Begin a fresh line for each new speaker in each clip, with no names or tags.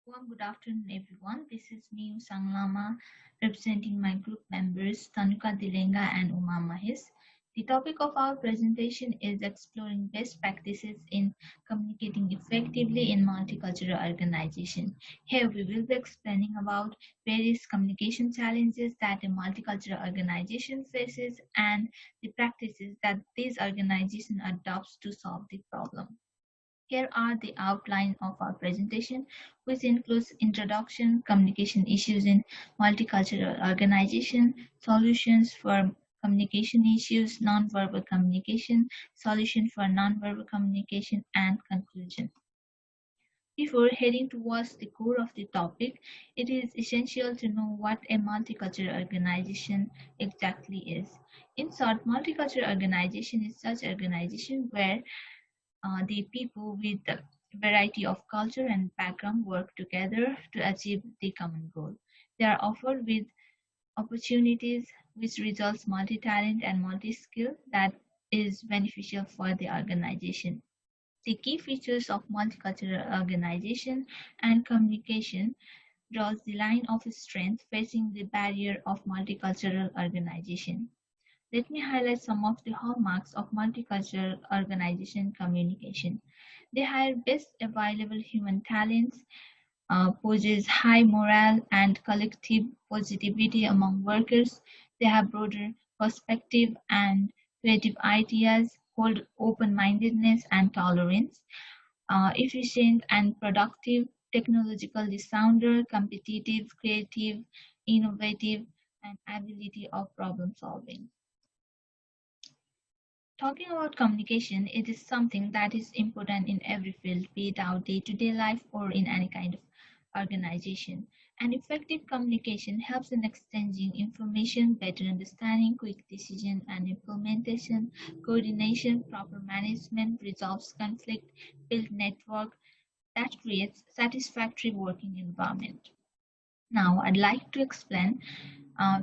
Warm good afternoon, everyone. This is me, Usang representing my group members Thanuka and Mahesh. The topic of our presentation is exploring best practices in communicating effectively in multicultural organization. Here we will be explaining about various communication challenges that a multicultural organization faces and the practices that these organization adopts to solve the problem. Here are the outline of our presentation, which includes introduction, communication issues in multicultural organization, solutions for communication issues, nonverbal communication, solution for nonverbal communication, and conclusion. Before heading towards the core of the topic, it is essential to know what a multicultural organization exactly is. In short, multicultural organization is such organization where the people with a variety of culture and background work together to achieve the common goal. They are offered with opportunities which results multi-talent and multi-skill that is beneficial for the organization. The key features of multicultural organization and communication draws the line of strength facing the barrier of multicultural organization. Let me highlight some of the hallmarks of multicultural organization communication. They hire best available human talents, possess high morale and collective positivity among workers. They have broader perspective and creative ideas, hold open-mindedness and tolerance, efficient and productive, technologically sounder, competitive, creative, innovative, and ability of problem solving. Talking about communication, it is something that is important in every field, be it our day-to-day life or in any kind of organization. And effective communication helps in exchanging information, better understanding, quick decision and implementation, coordination, proper management, resolves conflict, build network that creates satisfactory working environment. Now, I'd like to explain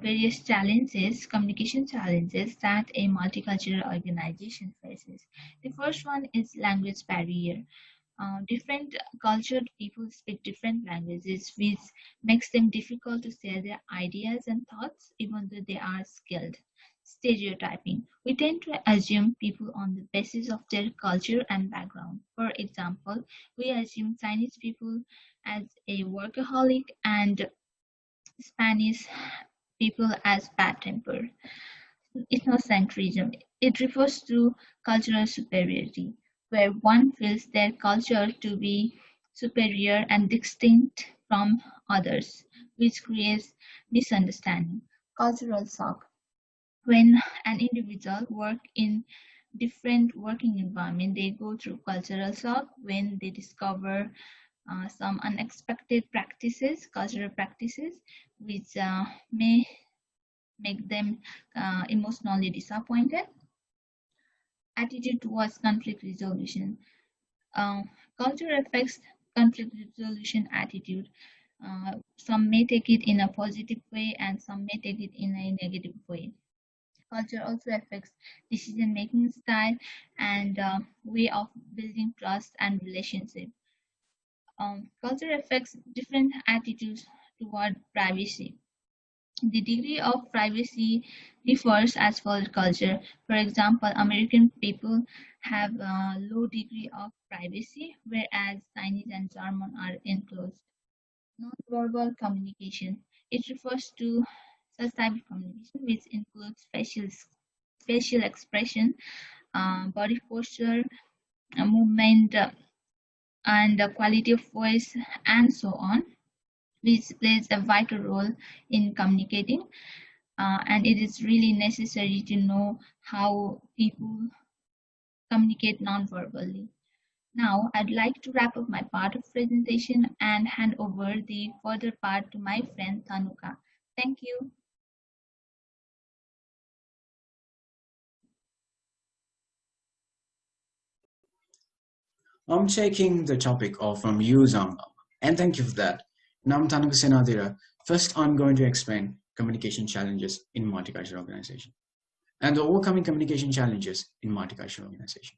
various challenges, communication challenges that a multicultural organization faces. The first one is language barrier. Different cultured people speak different languages, which makes them difficult to share their ideas and thoughts, even though they are skilled. Stereotyping. We tend to assume people on the basis of their culture and background. For example, we assume Chinese people as a workaholic and Spanish people as bad tempered. Ethnocentrism. It refers to cultural superiority, where one feels their culture to be superior and distinct from others, which creates misunderstanding. Cultural shock. When an individual work in different working environment, they go through cultural shock when they discover some unexpected practices, cultural practices, which may make them emotionally disappointed. Attitude towards conflict resolution. Uh, Culture affects conflict resolution attitude. Some may take it in a positive way and some may take it in a negative way. Culture also affects decision making style and way of building trust and relationship. Culture affects different attitudes toward privacy. The degree of privacy differs as per culture. For example, American people have a low degree of privacy, whereas Chinese and German are enclosed. Non-verbal communication. It refers to such type of communication which includes facial expression, body posture, movement, and the quality of voice, and so on, which plays a vital role in communicating. And it is really necessary to know how people communicate non-verbally. Now, I'd like to wrap up my part of presentation and hand over the further part to my friend Thanuka. Thank you.
I'm taking the topic off from you, Zamba, and thank you for that. Now I'm Thanuka Senadira. First, I'm going to explain communication challenges in multicultural organization and the overcoming communication challenges in multicultural organization.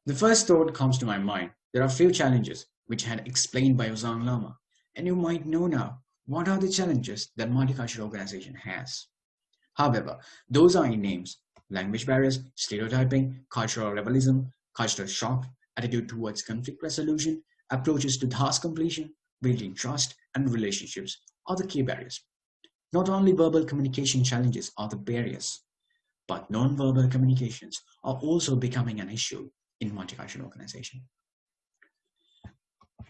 The first thought comes to my mind. There are few challenges which had explained by Usang Lama. And you might know now what are the challenges that multicultural organization has. However, those are in names: language barriers, stereotyping, cultural rebellism, cultural shock, attitude towards conflict resolution, approaches to task completion, building trust and relationships are the key barriers. Not only verbal communication challenges are the barriers, but non-verbal communications are also becoming an issue in multicultural organization.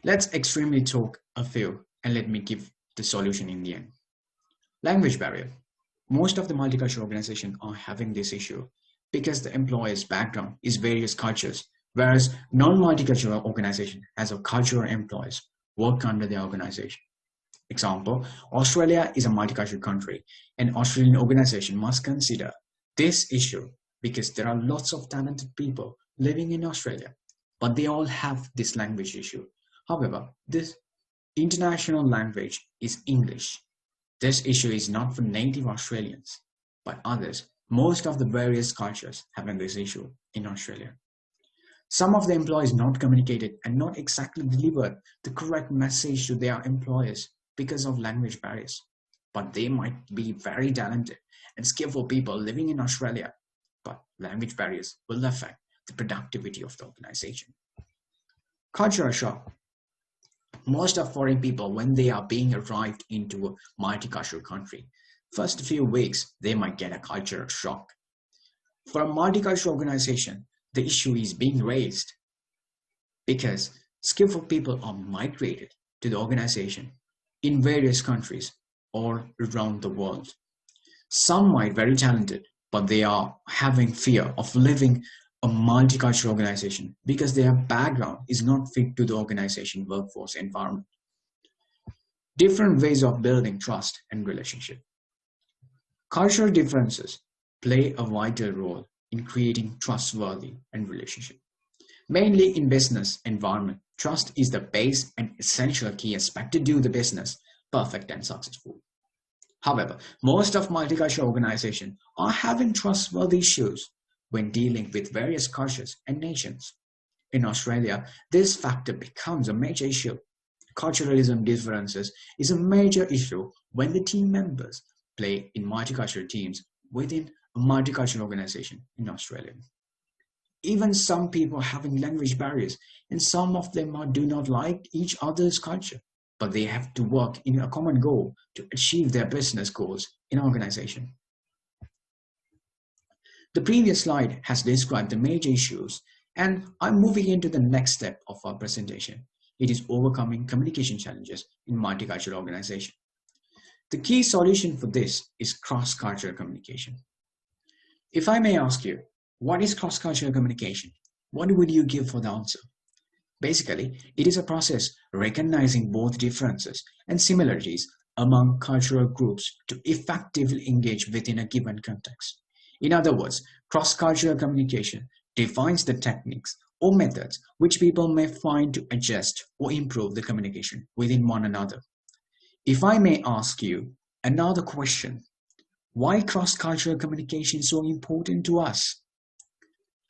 Let's extremely talk a few and let me give the solution in the end. Language barrier. Most of the multicultural organizations are having this issue because the employer's background is various cultures, whereas non-multicultural organization has a cultural employees work under their organization. Example, Australia is a multicultural country, and Australian organization must consider this issue because there are lots of talented people living in Australia, but they all have this language issue. However, this international language is English. This issue is not for native Australians, but others. Most of the various cultures having this issue in Australia. Some of the employees not communicated and not exactly delivered the correct message to their employers because of language barriers. But they might be very talented and skillful people living in Australia, but language barriers will affect the productivity of the organization. Cultural shock. Most of foreign people, when they are being arrived into a multicultural country, first few weeks, they might get a cultural shock. For a multicultural organization, the issue is being raised because skillful people are migrated to the organization in various countries or around the world. Some might be very talented, but they are having fear of living a multicultural organization because their background is not fit to the organization workforce environment. Different ways of building trust and relationship. Cultural differences play a vital role in creating trustworthy and relationship. Mainly in business environment, trust is the base and essential key aspect to do the business perfect and successful. However, most of multicultural organizations are having trustworthy issues when dealing with various cultures and nations. In Australia, this factor becomes a major issue. Culturalism differences is a major issue when the team members play in multicultural teams within a multicultural organization in Australia. Even some people having language barriers, and some of them do not like each other's culture, but they have to work in a common goal to achieve their business goals in an organization. The previous slide has described the major issues, and I'm moving into the next step of our presentation. It is overcoming communication challenges in multicultural organization. The key solution for this is cross-cultural communication. If I may ask you, what is cross-cultural communication? What would you give for the answer? Basically, it is a process recognizing both differences and similarities among cultural groups to effectively engage within a given context. In other words, cross-cultural communication defines the techniques or methods which people may find to adjust or improve the communication within one another. If I may ask you another question, why cross-cultural communication is so important to us?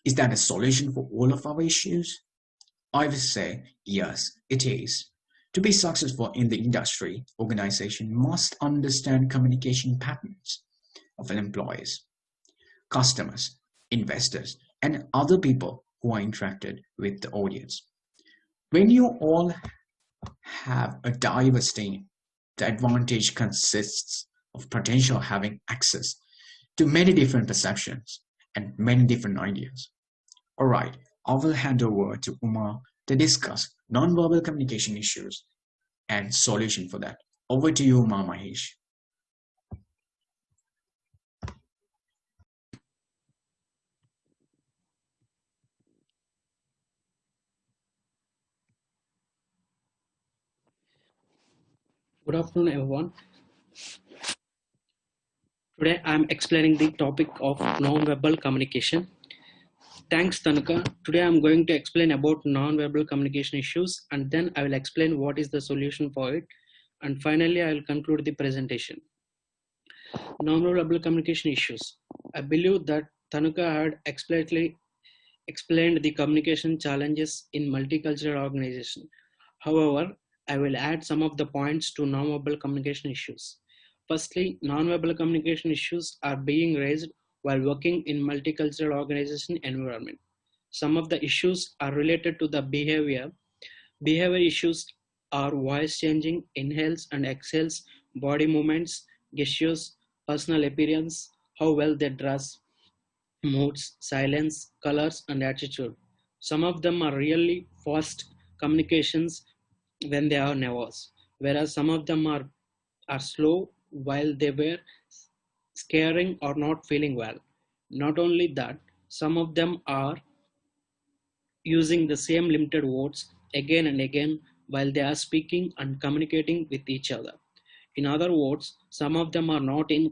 Is that a solution for all of our issues? I would say yes, it is. To be successful in the industry, organization must understand communication patterns of employees, customers, investors, and other people who are interacted with the audience. When you all have a diverse team, the advantage consists of potential having access to many different perceptions and many different ideas. All right, I will hand over to Umar to discuss nonverbal communication issues and solution for that. Over to you, Umar Mahesh.
Good afternoon, everyone. Today I am explaining the topic of non-verbal communication. Thanks, Thanuka. Today I am going to explain about non-verbal communication issues, and then I will explain what is the solution for it. And finally, I will conclude the presentation. Non-verbal communication issues. I believe that Thanuka had explicitly explained the communication challenges in multicultural organization. However, I will add some of the points to nonverbal communication issues. Firstly, nonverbal communication issues are being raised while working in multicultural organization environment. Some of the issues are related to the behavior. Behavior issues are voice changing, inhales and exhales, body movements, gestures, personal appearance, how well they dress, moods, silence, colors, and attitude. Some of them are really fast communications when they are nervous, whereas some of them are slow while they were scaring or not feeling well. Not only that, some of them are using the same limited words again and again while they are speaking and communicating with each other. In other words, some of them are not in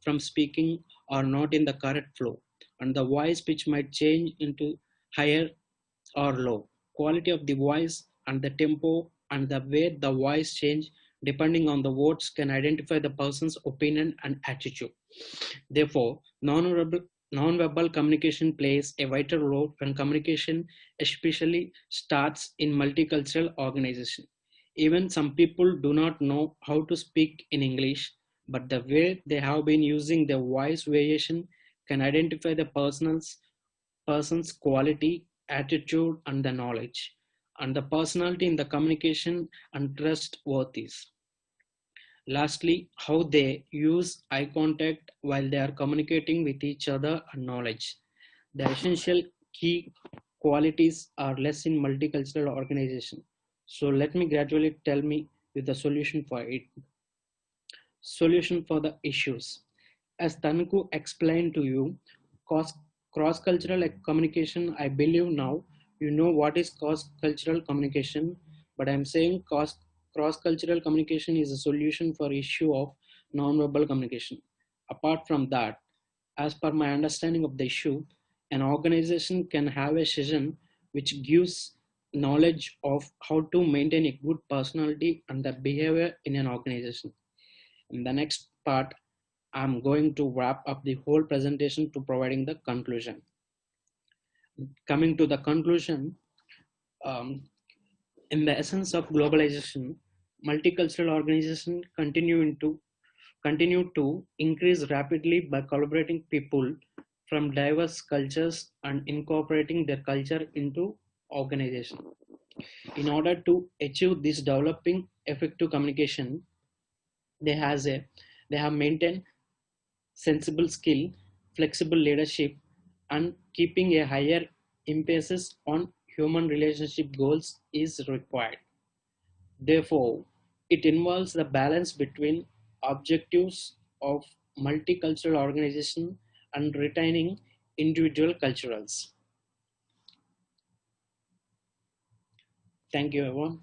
from speaking or not in the correct flow, and the voice pitch might change into higher or low. Quality of the voice and the tempo and the way the voice change depending on the words can identify the person's opinion and attitude. Therefore, nonverbal communication plays a vital role when communication especially starts in multicultural organization. Even some people do not know how to speak in English, but the way they have been using their voice variation can identify the person's quality, attitude, and the knowledge, and the personality in the communication and trustworthiness. Lastly, how they use eye contact while they are communicating with each other and knowledge. The essential key qualities are less in multicultural organization. So let me gradually tell me with the solution for it. Solution for the issues. As Thanuka explained to you, cross-cultural communication, I believe now you know what is cross-cultural communication, but I'm saying cross-cultural communication is a solution for issue of non-verbal communication. Apart from that, as per my understanding of the issue, an organization can have a session which gives knowledge of how to maintain a good personality and the behavior in an organization. In the next part, I'm going to wrap up the whole presentation to providing the conclusion. Coming to the conclusion, um, in the essence of globalization, multicultural organizations continue to increase rapidly by collaborating people from diverse cultures and incorporating their culture into organization. In order to achieve this developing effective communication, they has a they have maintained sensible skill, flexible leadership, and keeping a higher emphasis on human relationship goals is required. Therefore, it involves the balance between objectives of multicultural organization and retaining individual culturals. Thank you, everyone.